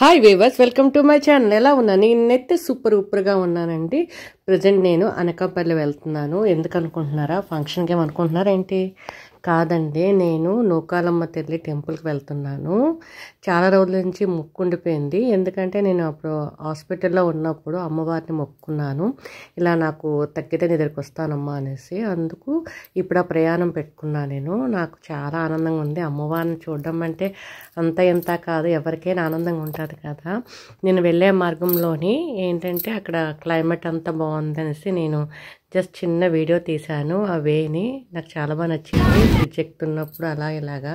Hi weavers, welcome to my channel. ఎలా ఉన్నాను? నేనైతే సూపర్గా ఉన్నానండి. ప్రజెంట్ నేను అనకాపల్లి వెళ్తున్నాను. ఎందుకు అనుకుంటున్నారా? ఫంక్షన్కి ఏమనుకుంటున్నారా ఏంటి? కాదండి, నేను నూకాలమ్మ తల్లి టెంపుల్కి వెళ్తున్నాను. చాలా రోజుల నుంచి మొక్కుండిపోయింది. ఎందుకంటే నేను అప్పుడు హాస్పిటల్లో ఉన్నప్పుడు అమ్మవారిని మొక్కున్నాను, ఇలా నాకు తగ్గితే నీ దగ్గరికి వస్తానమ్మా అనేసి. అందుకు ఇప్పుడు ఆ ప్రయాణం పెట్టుకున్నాను నేను. నాకు చాలా ఆనందంగా ఉంది. అమ్మవారిని చూడడం అంటే అంత ఎంత కాదు, ఎవరికైనా ఆనందంగా ఉంటుంది కదా. నేను వెళ్ళే మార్గంలోని ఏంటంటే అక్కడ క్లైమేట్ అంతా బాగుంది అనేసి నేను జస్ట్ చిన్న వీడియో తీశాను. ఆ వేని నాకు చాలా బాగా నచ్చింది, బ్రిడ్జ్ ఎక్కుతున్నప్పుడు అలా ఇలాగా.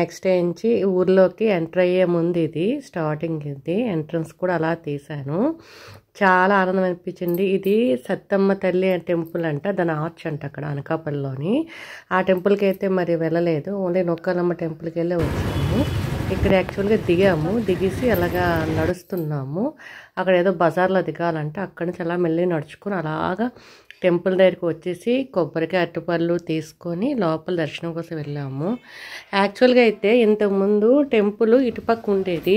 నెక్స్ట్ ఏంచి ఊర్లోకి ఎంటర్ అయ్యే ముందు ఇది స్టార్టింగ్, ఇది ఎంట్రన్స్ కూడా అలా తీశాను. చాలా ఆనందం అనిపించింది. ఇది సత్తమ్మ తల్లి టెంపుల్ అంట, దాని ఆర్చ్ అంట అక్కడ అనకాపల్లిలోని. ఆ టెంపుల్కి అయితే మరి వెళ్ళలేదు, ఓన్లీ నొక్కాలమ్మ టెంపుల్కి వెళ్ళి వచ్చాము. ఇక్కడ యాక్చువల్గా దిగేసి అలాగా నడుస్తున్నాము. అక్కడ ఏదో బజార్లో దిగాలంటే అక్కడి నుంచి అలా మెల్లి నడుచుకొని అలాగా టెంపుల్ దగ్గరికి వచ్చేసి కొబ్బరికాయ అరటిపళ్ళు తీసుకొని లోపల దర్శనం కోసం వెళ్ళాము. యాక్చువల్గా అయితే ఇంతకుముందు టెంపుల్ ఇటుపక్క ఉండేది,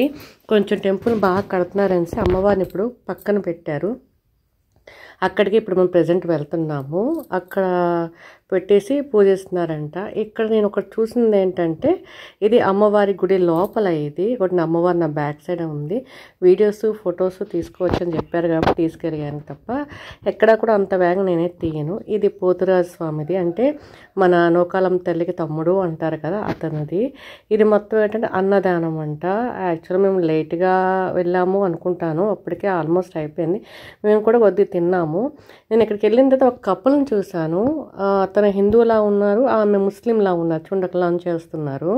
కొంచెం టెంపుల్ బాగా కడుతున్నారనేసి అమ్మవారిని ఇప్పుడు పక్కన పెట్టారు. అక్కడికి ఇప్పుడు మేము ప్రజెంట్ వెళ్తున్నాము. అక్కడ పెట్టేసి పూజిస్తున్నారంట. ఇక్కడ నేను ఒకటి చూసింది ఏంటంటే, ఇది అమ్మవారి గుడి లోపల, ఇది ఒకటి అమ్మవారి నా బ్యాక్ సైడ్ ఉంది. వీడియోస్ ఫొటోస్ తీసుకోవచ్చు అని చెప్పారు కాబట్టి తీసుకెళ్ళాను తప్ప ఎక్కడా కూడా అంత వేగం నేనే తీయను. ఇది పోతురాజు స్వామిది, అంటే మన నూకాలమ్మ తల్లికి తమ్ముడు అంటారు కదా, అతనిది. ఇది మొత్తం ఏంటంటే అన్నదానం అంట. యాక్చువల్గా మేము లేట్గా వెళ్ళాము అనుకుంటాను, అప్పటికే ఆల్మోస్ట్ అయిపోయింది. మేము కూడా కొద్దిగా తిన్నాము. నేను ఇక్కడికి వెళ్ళిన తర్వాత ఒక కపుల్ని చూశాను. అతను హిందువులా ఉన్నారు, ఆమె ముస్లింలా ఉన్నారు, చుండకలా చేస్తున్నారు.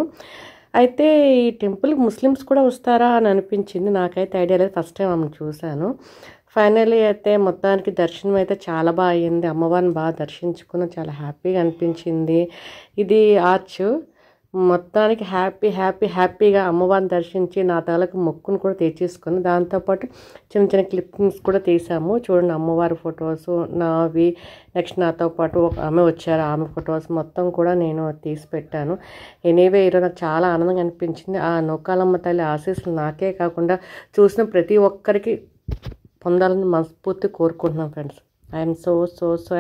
అయితే ఈ టెంపుల్కి ముస్లిమ్స్ కూడా వస్తారా అని అనిపించింది. నాకైతే ఐడియా లేదు, ఫస్ట్ టైం ఆమెను చూశాను. ఫైనల్లీ అయితే మొత్తానికి దర్శనం అయితే చాలా బాగా అయ్యింది. అమ్మవారిని బాగా దర్శించుకుని చాలా హ్యాపీగా అనిపించింది. ఇది ఆర్చ్. మొత్తానికి హ్యాపీగా అమ్మవారిని దర్శించి నా తలకు మొక్కును కూడా తీర్చేసుకుని, దాంతోపాటు చిన్న క్లిప్పింగ్స్ కూడా తీసాము. చూడండి అమ్మవారి ఫొటోస్ నావి, నెక్స్ట్ నాతో పాటు ఒక ఆమె వచ్చారు, ఆమె ఫొటోస్ మొత్తం కూడా నేను తీసి పెట్టాను. ఎనీవే ఈరోజు నాకు చాలా ఆనందంగా అనిపించింది. ఆ నూకాలమ్మ తల్లి ఆశీస్సులు నాకే కాకుండా చూసిన ప్రతి ఒక్కరికి పొందాలని మనస్ఫూర్తి కోరుకుంటున్నాను ఫ్రెండ్స్. I'm so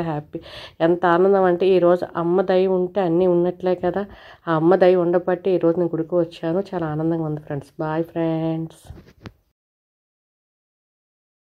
happy. ఎంత ఆనందం అంటే ఈరోజు అమ్మ దయ ఉంటే అన్నీ ఉన్నట్లే కదా. ఆ అమ్మ దయ ఉండబట్టి ఈరోజు నేను గుడికి వచ్చాను. చాలా ఆనందంగా ఉంది ఫ్రెండ్స్. Bye friends.